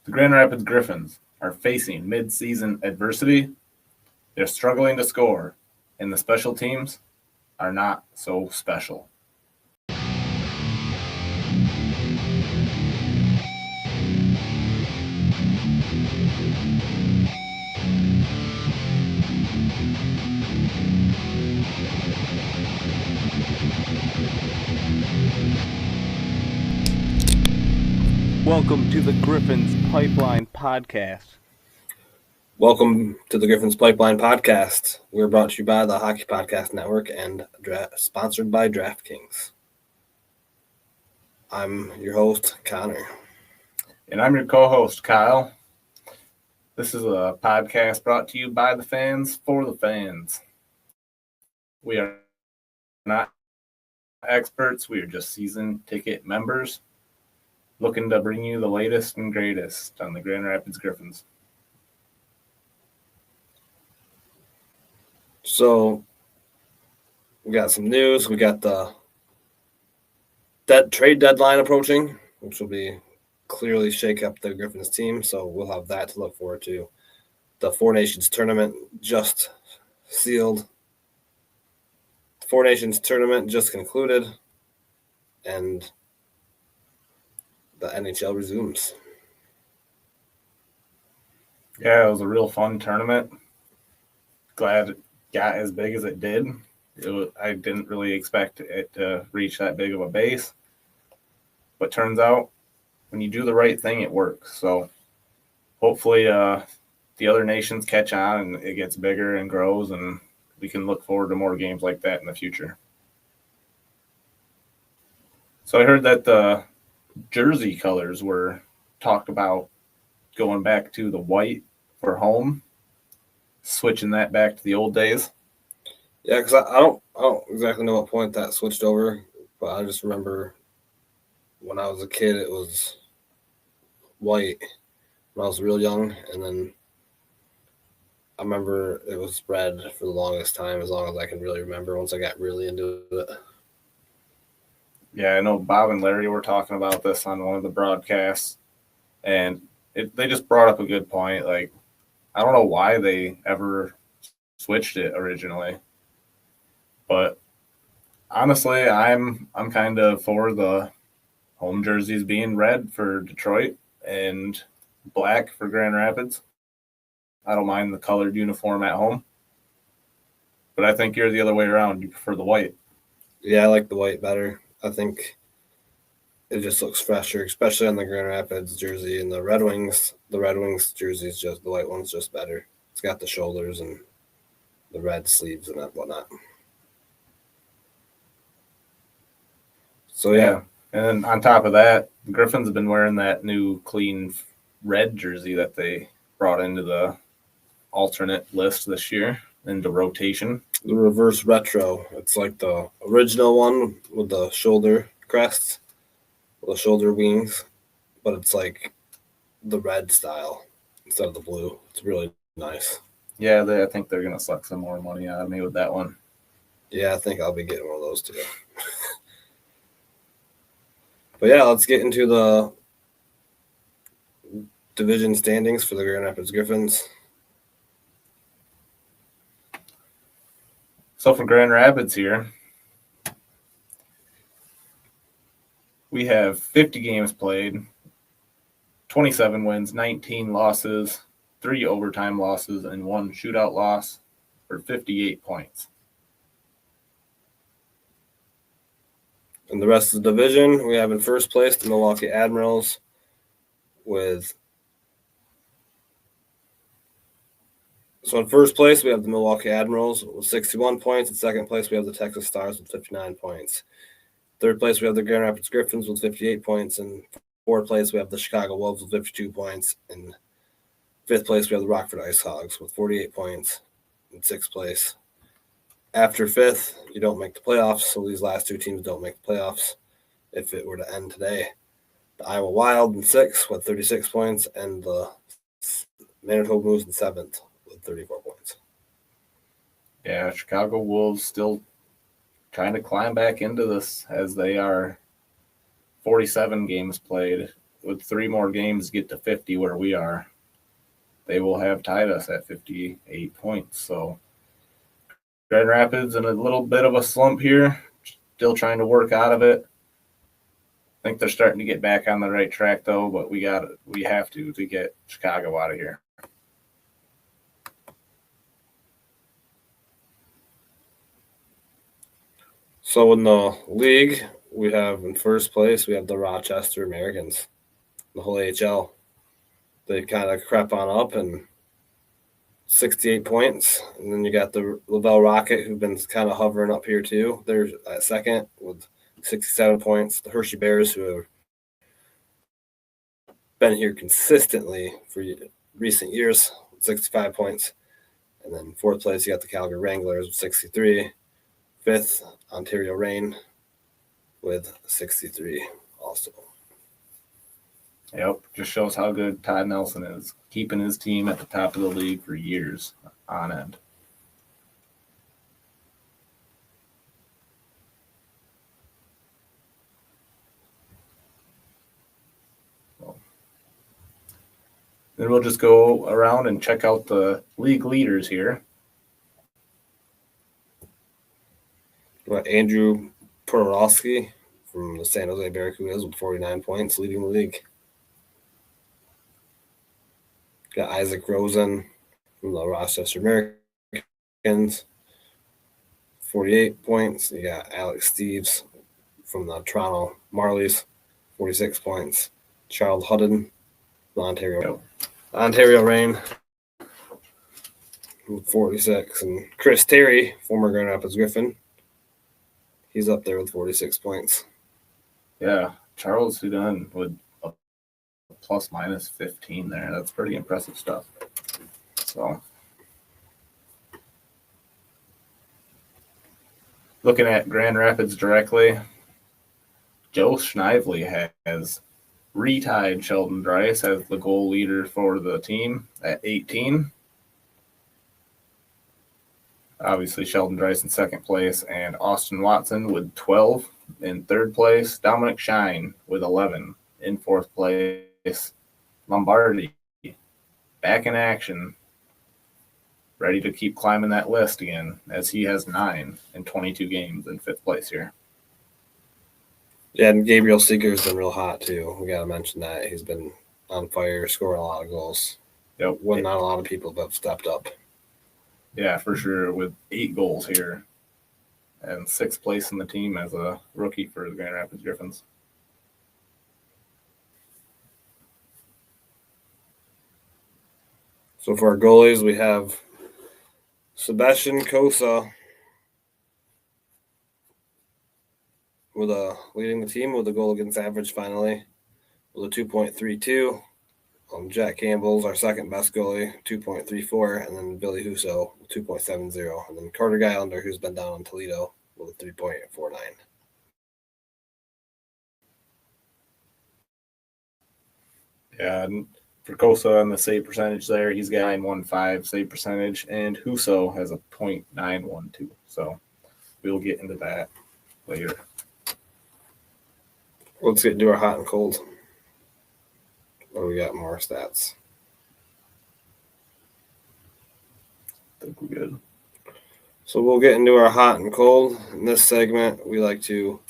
The Grand Rapids Griffins are facing mid-season adversity. They're struggling to score, and the special teams are not so special. Welcome to the Griffins Pipeline Podcast. Welcome to the Griffins Pipeline Podcast. We're brought to you by the Hockey Podcast Network and sponsored by Draftkings. I'm your host, Connor. And I'm your co-host, Kyle. This is a podcast brought to you by the fans for the fans. We are not experts. We are just season ticket members looking to bring you the latest and greatest on the Grand Rapids Griffins. So, we got some news. We got the trade deadline approaching, which will be clearly shake up the Griffins team. So, we'll have that to look forward to. The Four Nations tournament just sealed. The Four Nations tournament just concluded, and the NHL resumes. Yeah, it was a real fun tournament. Glad it got as big as it did. I didn't really expect it to reach that big of a base. But turns out, when you do the right thing, it works. So hopefully the other nations catch on and it gets bigger and grows, and we can look forward to more games like that in the future. So I heard that the jersey colors were talked about going back to the white for home, switching that back to the old days. Yeah, because I don't exactly know what point that switched over, but I just remember when I was a kid, it was white when I was real young, and then I remember it was red for the longest time, as long as I can really remember once I got really into it. Yeah, I know Bob and Larry were talking about this on one of the broadcasts, and they just brought up a good point. Like, I don't know why they ever switched it originally, but honestly, I'm kind of for the home jerseys being red for Detroit and black for Grand Rapids. I don't mind the colored uniform at home, but I think you're the other way around. You prefer the white. Yeah, I like the white better. I think it just looks fresher, especially on the Grand Rapids jersey. And the Red Wings jersey is just, the white one's just better. It's got the shoulders and the red sleeves and whatnot. So, yeah. And then on top of that, the Griffins have been wearing that new clean red jersey that they brought into the alternate list this year, into rotation. The reverse retro. It's like the original one with the shoulder crests, the shoulder wings, but it's like the red style instead of the blue. It's really nice. Yeah, I think they're going to suck some more money out of me with that one. Yeah, I think I'll be getting one of those too. But yeah, let's get into the division standings for the Grand Rapids Griffins. So for Grand Rapids here, we have 50 games played, 27 wins, 19 losses, 3 overtime losses, and 1 shootout loss for 58 points. In the rest of the division, we have in first place the Milwaukee Admirals with... So in first place, we have the Milwaukee Admirals with 61 points. In second place, we have the Texas Stars with 59 points. Third place, we have the Grand Rapids Griffins with 58 points. In fourth place, we have the Chicago Wolves with 52 points. In fifth place, we have the Rockford Ice Hogs with 48 points. In sixth place, after fifth, you don't make the playoffs. So these last two teams don't make the playoffs if it were to end today. The Iowa Wild in sixth with 36 points, and the Manitoba Moose in seventh with 34 points. Yeah, Chicago Wolves still trying to climb back into this as they are 47 games played with 3 more games get to 50 where we are, they will have tied us at 58 points. So Grand Rapids in a little bit of a slump here, still trying to work out of it. I think they're starting to get back on the right track though, but we have to get Chicago out of here. So in the league, we have in first place, we have the Rochester Americans, the whole AHL. They kind of crept on up and 68 points. And then you got the Lavelle Rocket, who've been kind of hovering up here too. They're at second with 67 points. The Hershey Bears, who have been here consistently for recent years, 65 points. And then fourth place, you got the Calgary Wranglers with 63. Fifth, Ontario Reign with 63 also. Yep, just shows how good Todd Nelson is, keeping his team at the top of the league for years on end. Then we'll just go around and check out the league leaders here. Andrew Porowski from the San Jose Barracudas with 49 points, leading the league. Got Isaac Rosen from the Rochester Americans, 48 points. You got Alex Steves from the Toronto Marlies, 46 points. Charles Hudden from the Ontario Reign, 46. And Chris Terry, former Grand Rapids Griffin, he's up there with 46 points. Yeah, Charles Hudon with a plus minus 15 there. That's pretty impressive stuff. So, looking at Grand Rapids directly, Joe Schnively has retied Sheldon Dries as the goal leader for the team at 18. Obviously, Sheldon Dries in second place, and Austin Watson with 12 in third place. Dominic Shine with 11 in fourth place. Lombardi back in action, ready to keep climbing that list again, as he has 9 in 22 games in fifth place here. Yeah, and Gabriel Seeger's been real hot too. We got to mention that. He's been on fire, scoring a lot of goals. Yep. Well, not a lot of people have stepped up. Yeah, for sure, with 8 goals here and 6th place in the team as a rookie for the Grand Rapids Griffins. So for our goalies, we have Sebastian Kosa leading the team with a goal against average finally with a 2.32. Jack Campbell's our second best goalie, 2.34, and then Billy Huso, 2.70, and then Carter Geilander, who's been down in Toledo, with a 3.49. Yeah, and for Kosa on the save percentage there, he's got 9.15 save percentage, and Huso has a .912. So we'll get into that later. Let's get into our hot and cold. What we got more stats? I think we're good. So we'll get into our hot and cold. In this segment, we like to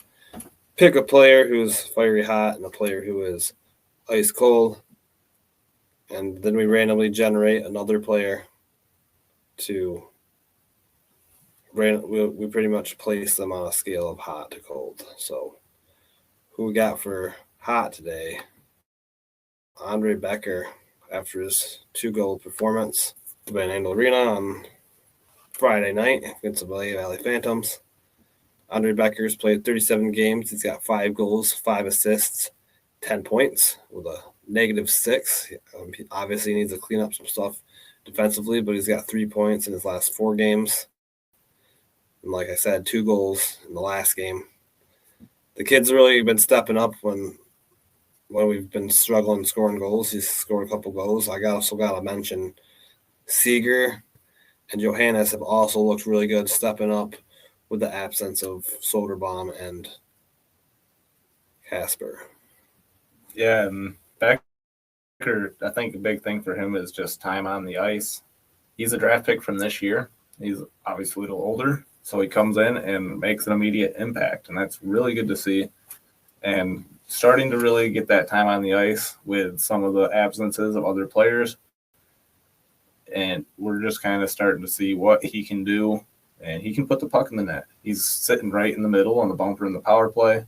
pick a player who's fiery hot and a player who is ice cold. And then we randomly generate another player to we pretty much place them on a scale of hot to cold. So who we got for hot today? ONDREJ Becher, after his 2-goal performance at Van Andel Arena on Friday night against the Valley Phantoms. ONDREJ Becher's played 37 games. He's got 5 goals, 5 assists, 10 points with a -6. He obviously needs to clean up some stuff defensively, but he's got 3 points in his last 4 games. And like I said, 2 goals in the last game. The kid's really been stepping up when we've been struggling scoring goals. He's scored a couple goals. I also got to mention Seeger and Johannes have also looked really good, stepping up with the absence of Soderbaum and Casper. Yeah, and Becher, I think a big thing for him is just time on the ice. He's a draft pick from this year. He's obviously a little older, so he comes in and makes an immediate impact, and that's really good to see. And starting to really get that time on the ice with some of the absences of other players. And we're just kind of starting to see what he can do, and he can put the puck in the net. He's sitting right in the middle on the bumper in the power play,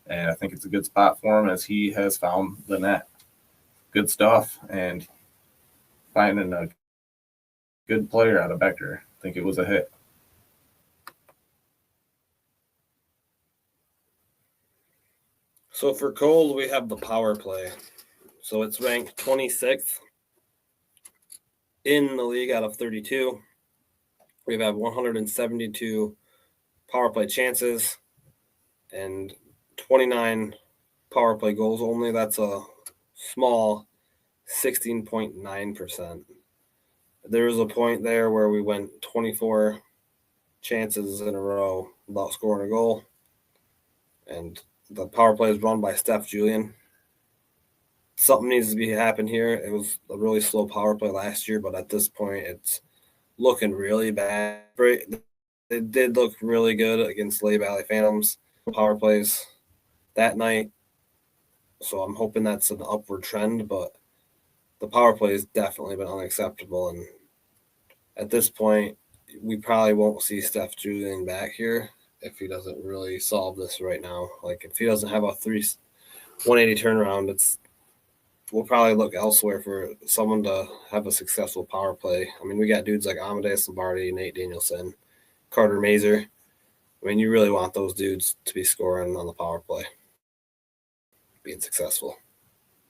and I think it's a good spot for him as he has found the net. Good stuff, and finding a good player out of Becher. I think it was a hit. So for Cole, we have the power play. So it's ranked 26th in the league out of 32. We've had 172 power play chances and 29 power play goals only. That's a small 16.9%. There was a point there where we went 24 chances in a row without scoring a goal. And the power play is run by Steph Julian. Something needs to be happen here. It was a really slow power play last year, but at this point, it's looking really bad. It did look really good against Lehigh Valley Phantoms power plays that night. So I'm hoping that's an upward trend, but the power play has definitely been unacceptable. And at this point, we probably won't see Steph Julian back here if he doesn't really solve this right now. Like if he doesn't have a 180 turnaround, we'll probably look elsewhere for someone to have a successful power play. I mean, we got dudes like Amadeus Lombardi, Nate Danielson, Carter Mazer. I mean, you really want those dudes to be scoring on the power play, being successful.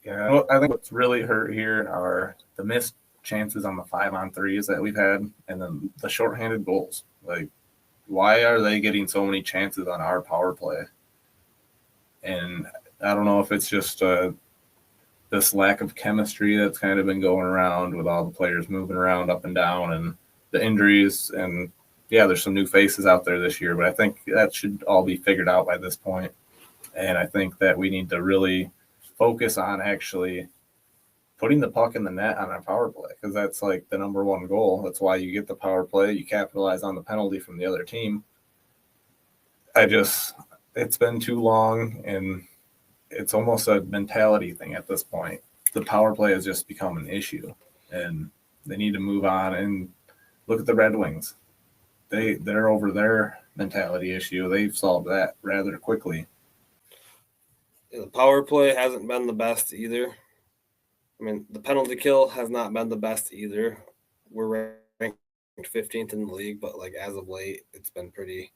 Yeah, I think what's really hurt here are the missed chances on the 5-on-3s that we've had, and then the shorthanded goals. Like, why are they getting so many chances on our power play? And I don't know if it's just this lack of chemistry that's kind of been going around with all the players moving around up and down and the injuries. And, yeah, there's some new faces out there this year, but I think that should all be figured out by this point. And I think that we need to really focus on actually putting the puck in the net on our power play, because that's like the number one goal. That's why you get the power play. You capitalize on the penalty from the other team. It's been too long, and it's almost a mentality thing at this point. The power play has just become an issue, and they need to move on. And look at the Red Wings. They're over their mentality issue. They've solved that rather quickly. The power play hasn't been the best either. I mean, the penalty kill has not been the best either. We're ranked 15th in the league, but like as of late, it's been pretty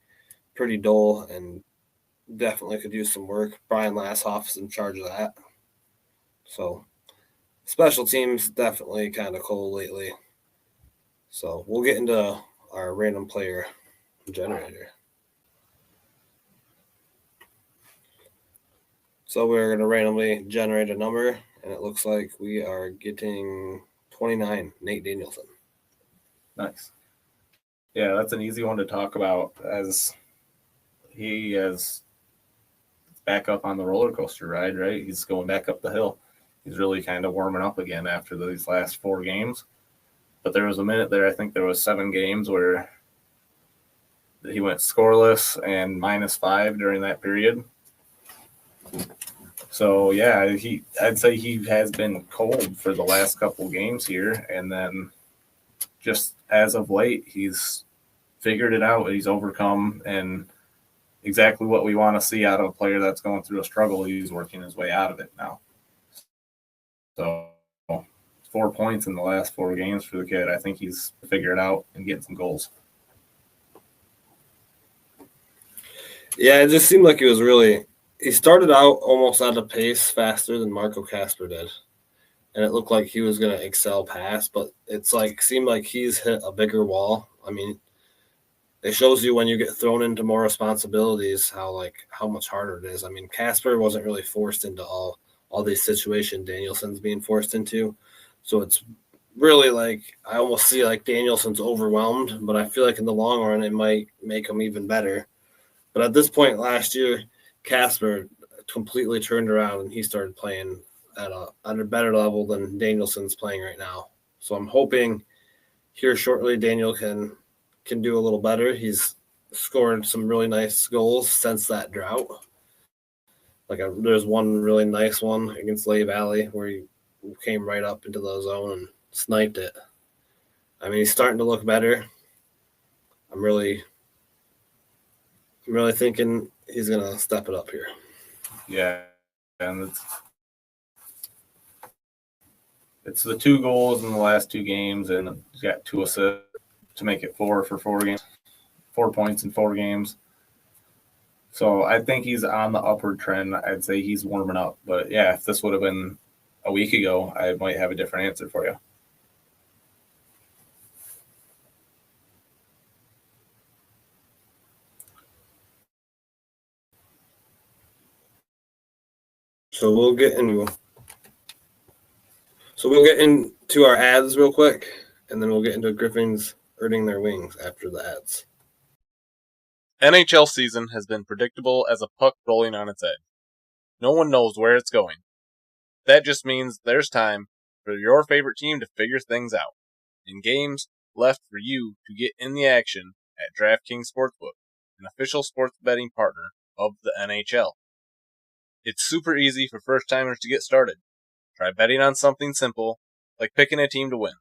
dull and definitely could use some work. Brian Lashoff is in charge of that. So special teams definitely kind of cold lately. So we'll get into our random player generator. So we're going to randomly generate a number, and it looks like we are getting 29, Nate Danielson. Nice. Yeah, that's an easy one to talk about, as he is back up on the roller coaster ride, right? He's going back up the hill. He's really kind of warming up again after these last 4 games. But there was a minute there, I think there was 7 games where he went scoreless and -5 during that period. So, yeah, I'd say he has been cold for the last couple games here. And then just as of late, he's figured it out. He's overcome, and exactly what we want to see out of a player that's going through a struggle. He's working his way out of it now. So 4 points in the last 4 games for the kid. I think he's figured it out and getting some goals. Yeah, it just seemed like he started out almost at a pace faster than Marco Kasper did. And it looked like he was going to excel past, but seemed like he's hit a bigger wall. I mean, it shows you when you get thrown into more responsibilities how much harder it is. I mean, Kasper wasn't really forced into all these situations Danielson's being forced into. So it's really I almost see Danielson's overwhelmed, but I feel like in the long run it might make him even better. But at this point last year, Kasper completely turned around and he started playing at a better level than Danielson's playing right now. So I'm hoping here shortly Daniel can do a little better. He's scored some really nice goals since that drought. There's one really nice one against Lehigh Valley where he came right up into the zone and sniped it. I mean, he's starting to look better. I'm really thinking he's going to step it up here. Yeah, and it's the 2 goals in the last 2 games, and he's got 2 assists to make it 4 for 4 games, 4 points in 4 games. So I think he's on the upward trend. I'd say he's warming up. But, yeah, if this would have been a week ago, I might have a different answer for you. So we'll get into our ads real quick, and then we'll get into Griffins earning their wings after the ads. NHL season has been predictable as a puck rolling on its edge. No one knows where it's going. That just means there's time for your favorite team to figure things out, and games left for you to get in the action at Draftkings Sportsbook, an official sports betting partner of the NHL. It's super easy for first-timers to get started. Try betting on something simple, like picking a team to win.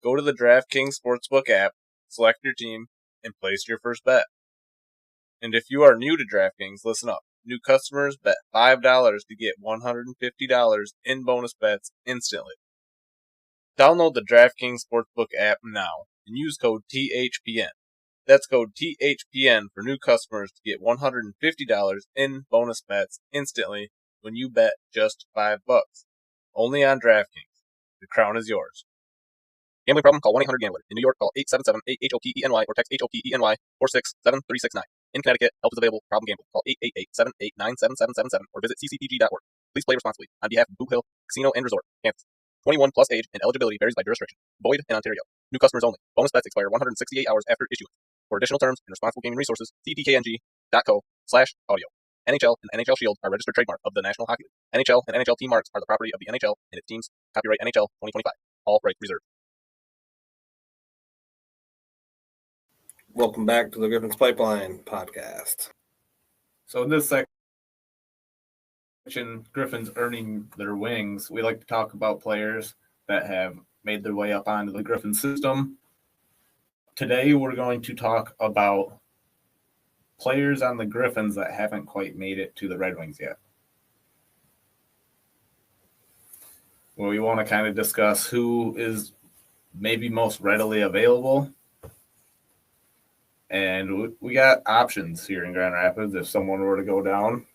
Go to the DraftKings Sportsbook app, select your team, and place your first bet. And if you are new to DraftKings, listen up. New customers bet $5 to get $150 in bonus bets instantly. Download the DraftKings Sportsbook app now and use code THPN. That's code THPN for new customers to get $150 in bonus bets instantly when you bet just $5. Only on DraftKings. The crown is yours. Gambling problem? Call 1-800-GAMBLER. In New York, call 877-8-HOPENY or text HOPENY 467-369. In Connecticut, help is available. Problem gambling. Call 888-789-7777 or visit ccpg.org. Please play responsibly. On behalf of Boot Hill Casino and Resort, Kansas. 21 plus age and eligibility varies by jurisdiction. Void in Ontario. New customers only. Bonus bets expire 168 hours after issuance. For additional terms and responsible gaming resources, see dkng.co/audio. NHL and NHL Shield are registered trademark of the National Hockey League. NHL and NHL team marks are the property of the NHL and its teams. Copyright NHL 2025. All rights reserved. Welcome back to the Griffins Pipeline podcast. So in this section, Griffins earning their wings, we like to talk about players that have made their way up onto the Griffins system. Today, we're going to talk about players on the Griffins that haven't quite made it to the Red Wings yet. Well, we want to kind of discuss who is maybe most readily available. And we got options here in Grand Rapids if someone were to go down.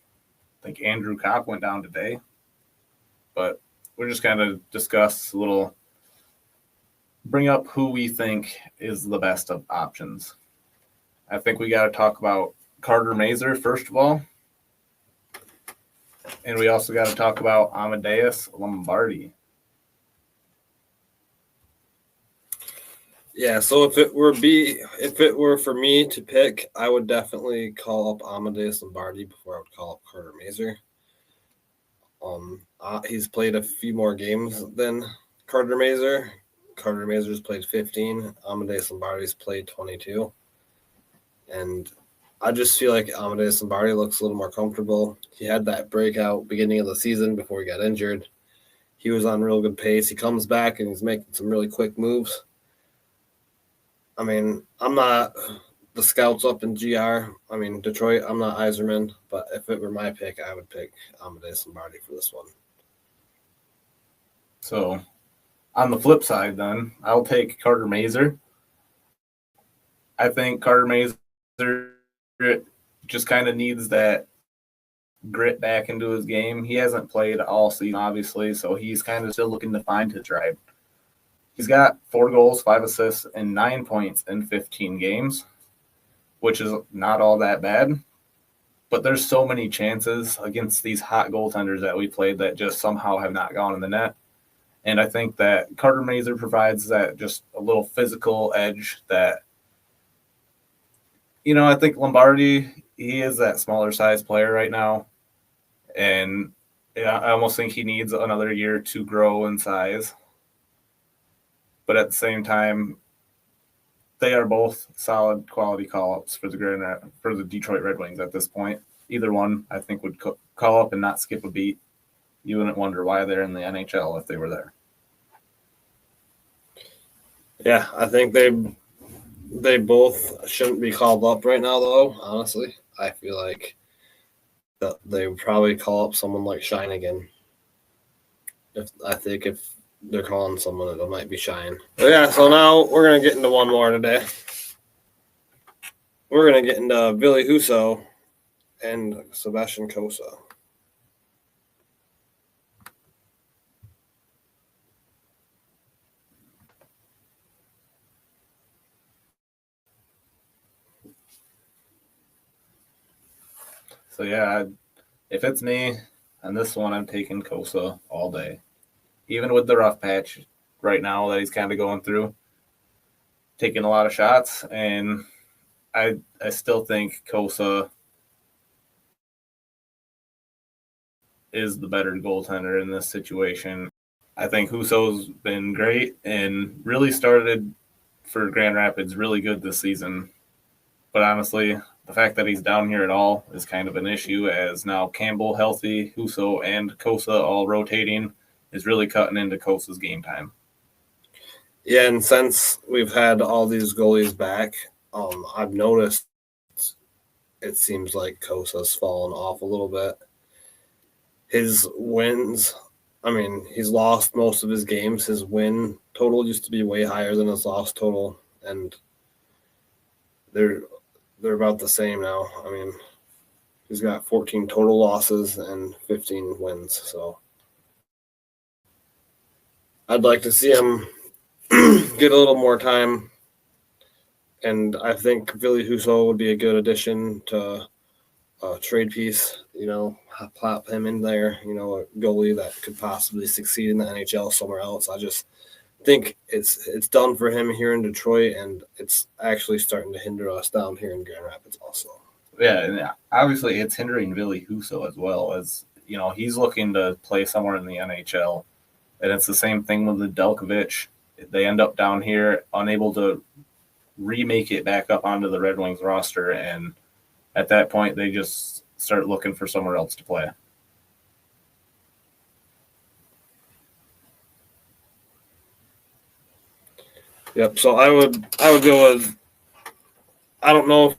I think Andrew Kopp went down today. But we're just kind of discuss a little, bring up who we think is the best of options. I think we got to talk about Carter Mazur, first of all. And we also got to talk about Amadeus Lombardi. Yeah, so if it were for me to pick, I would definitely call up Amadeus Lombardi before I would call up Carter Mazur. He's played a few more games than Carter Mazur. Carter Mazur's played 15. Amadeus Lombardi's played 22. And I just feel like Amadeus Lombardi looks a little more comfortable. He had that breakout beginning of the season before he got injured. He was on real good pace. He comes back and he's making some really quick moves. I mean, I'm not the scouts up in GR. I mean, Detroit, I'm not Yzerman. But if it were my pick, I would pick Amadeus Lombardi for this one. So on the flip side, then, I'll take Carter Mazur. I think Carter Mazur just kind of needs that grit back into his game. He hasn't played all season, obviously, so he's kind of still looking to find his stride. He's got 4 goals, 5 assists, and 9 points in 15 games, which is not all that bad. But there's so many chances against these hot goaltenders that we played that just somehow have not gone in the net. And I think that Carter Mazur provides that just a little physical edge that, you know, I think Lombardi, he is that smaller size player right now. And Yeah, I almost think he needs another year to grow in size. But at the same time, they are both solid quality call-ups for the Detroit Red Wings at this point. Either one, I think, would call up and not skip a beat. You wouldn't wonder why they're in the NHL if they were there. Yeah, I think they both shouldn't be called up right now, though. Honestly, I feel like that they would probably call up someone like Shine again. If they're calling someone, it might be Shine. But yeah, so now we're gonna get into one more today. We're gonna get into Billy Husso and Sebastian Cossa. So yeah, if it's me on this one, I'm taking Cossa all day. Even with the rough patch right now that he's kind of going through, taking a lot of shots, and I still think Cossa is the better goaltender in this situation. I think Husso's been great and really started for Grand Rapids really good this season. But honestly, the fact that he's down here at all is kind of an issue, as now Campbell healthy, Husso and Cossa all rotating is really cutting into Kossa's game time. Yeah, and since we've had all these goalies back, I've noticed it seems like Kossa's fallen off a little bit. His wins, I mean, he's lost most of his games. His win total used to be way higher than his loss total, and they're about the same now. I mean, he's got 14 total losses and 15 wins, so I'd like to see him get a little more time, and I think Ville Husso would be a good addition to a trade piece. Plop him in there. A goalie that could possibly succeed in the NHL somewhere else. I just think it's done for him here in Detroit, and it's actually starting to hinder us down here in Grand Rapids also. Yeah, and obviously it's hindering Ville Husso as well, as he's looking to play somewhere in the NHL, and it's the same thing with the Delkovich. They end up down here unable to remake it back up onto the Red Wings roster, and at that point they just start looking for somewhere else to play. Yep. So I would go with. I don't know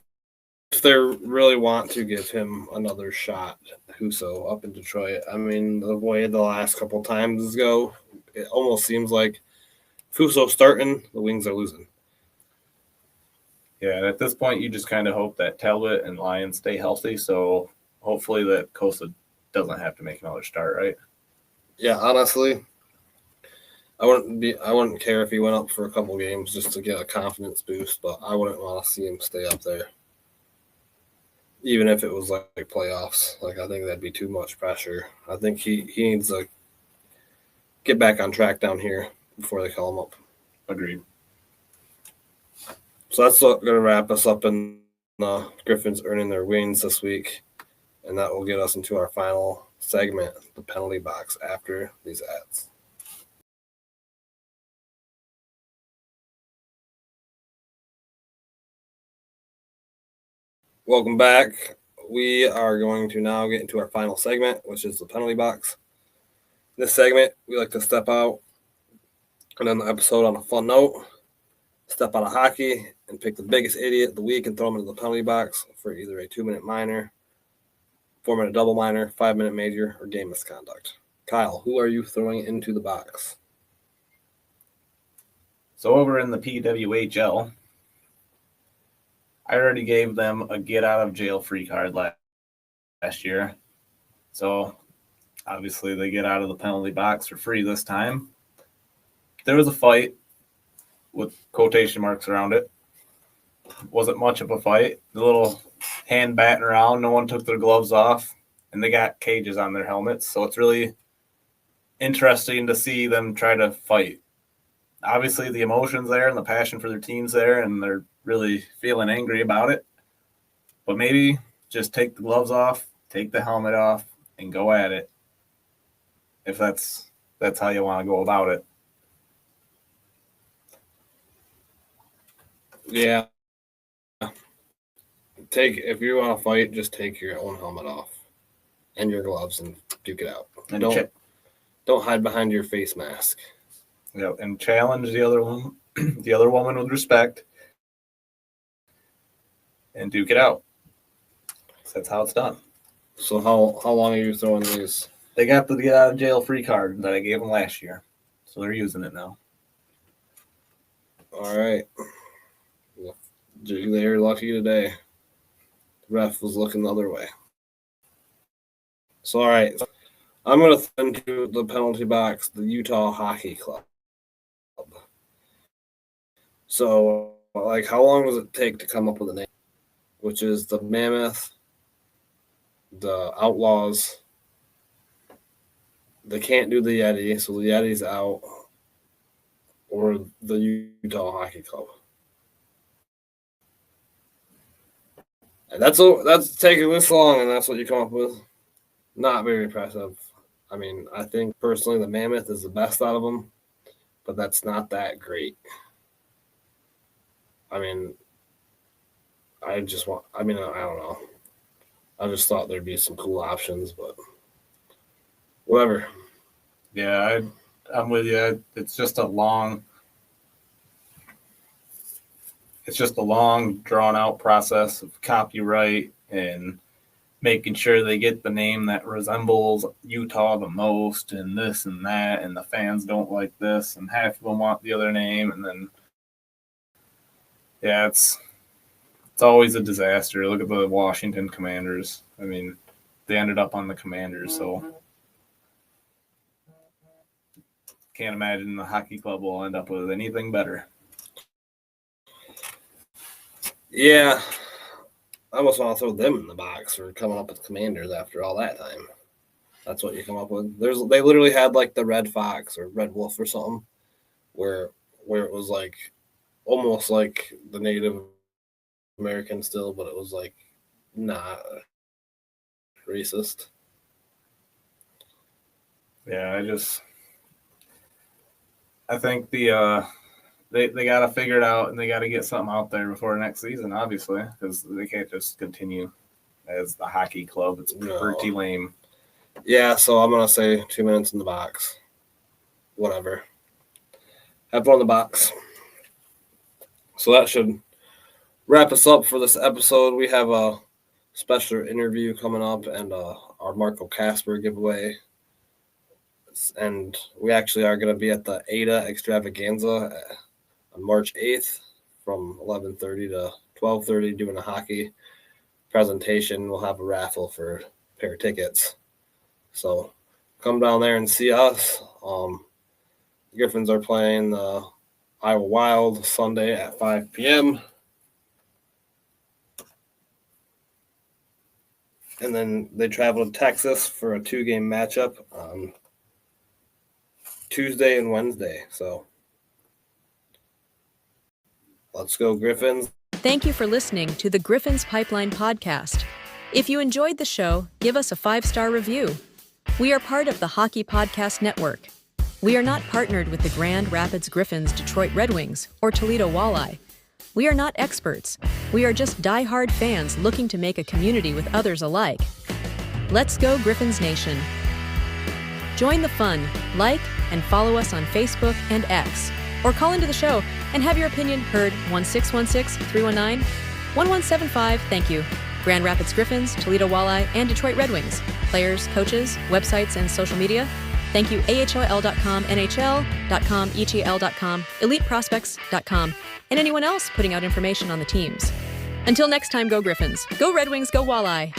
if they really want to give him another shot, Husso, up in Detroit. I mean, the way the last couple times go, it almost seems like Husso starting, the Wings are losing. Yeah, and at this point, you just kind of hope that Talbot and Lyons stay healthy, so hopefully that Cossa doesn't have to make another start, right? Yeah, honestly, I wouldn't care if he went up for a couple games just to get a confidence boost, but I wouldn't want to see him stay up there, even if it was like playoffs. Like, I think that'd be too much pressure. I think he needs to get back on track down here before they call him up. Agreed. So that's going to wrap us up in Griffins Earning Their Wings this week, and that will get us into our final segment, the penalty box, after these ads. Welcome back. We are going to now get into our final segment, which is the penalty box. This segment, we like to step out and end the episode on a fun note, step out of hockey, and pick the biggest idiot of the week and throw him into the penalty box for either a 2-minute minor, 4-minute double minor, 5-minute major, or game misconduct. Kyle, who are you throwing into the box? So over in the PWHL, I already gave them a get-out-of-jail-free card last year. So obviously they get out of the penalty box for free this time. There was a fight with quotation marks around it. Wasn't much of a fight. The little hand batting around, no one took their gloves off, and they got cages on their helmets. So it's really interesting to see them try to fight. Obviously, the emotion's there and the passion for their team's there, and they're really feeling angry about it. But maybe just take the gloves off, take the helmet off, and go at it. if that's how you want to go about it. Yeah. If you want to fight, just take your own helmet off and your gloves and duke it out. And Don't hide behind your face mask. And challenge the other one, the other woman with respect, and duke it out. That's how it's done. So how long are you throwing these? They got the get out of jail free card that I gave them last year, so they're using it now. All right. They're lucky today. The ref was looking the other way. So, all right. I'm going to throw into the penalty box the Utah Hockey Club. So, like, how long does it take to come up with a name? Which is the Mammoth, the Outlaws. They can't do the Yeti, so the Yeti's out. Or the Utah Hockey Club. And that's taking this long, and that's what you come up with. Not very impressive. I mean, I think personally the Mammoth is the best out of them, but that's not that great. I mean, I don't know. I just thought there'd be some cool options, but whatever. Yeah, I'm with you. It's just a long, drawn out process of copyright and making sure they get the name that resembles Utah the most, and this and that, and the fans don't like this, and half of them want the other name, and then it's always a disaster. Look at the Washington Commanders. I mean, they ended up on the Commanders, so can't imagine the hockey club will end up with anything better. Yeah, I almost want to throw them in the box for coming up with Commanders after all that time. That's what you come up with. They literally had like the Red Fox or Red Wolf or something, where it was like almost like the Native American still, but it was like not racist. Yeah, I think they got to figure it out, and they got to get something out there before next season, obviously, because they can't just continue as the hockey club. It's pretty lame. Yeah, so I'm going to say 2 minutes in the box. Whatever. Have fun in the box. So that should wrap us up for this episode. We have a special interview coming up and our Marco Casper giveaway. And we actually are going to be at the Ada Extravaganza on March 8th from 11:30 to 12:30 doing a hockey presentation. We'll have a raffle for a pair of tickets. So come down there and see us. The Griffins are playing the Iowa Wild Sunday at 5 p.m. And then they travel to Texas for a 2-game matchup on Tuesday and Wednesday. So let's go, Griffins. Thank you for listening to the Griffins Pipeline podcast. If you enjoyed the show, give us a 5-star review. We are part of the Hockey Podcast Network. We are not partnered with the Grand Rapids Griffins, Detroit Red Wings, or Toledo Walleye. We are not experts. We are just die-hard fans looking to make a community with others alike. Let's go, Griffins Nation. Join the fun, like, and follow us on Facebook and X, or call into the show and have your opinion heard 1-616-319-1175. Thank you. Grand Rapids Griffins, Toledo Walleye, and Detroit Red Wings. Players, coaches, websites, and social media. Thank you AHL.com, NHL.com, ETL.com, EliteProspects.com, and anyone else putting out information on the teams. Until next time, go Griffins. Go Red Wings, go Walleye.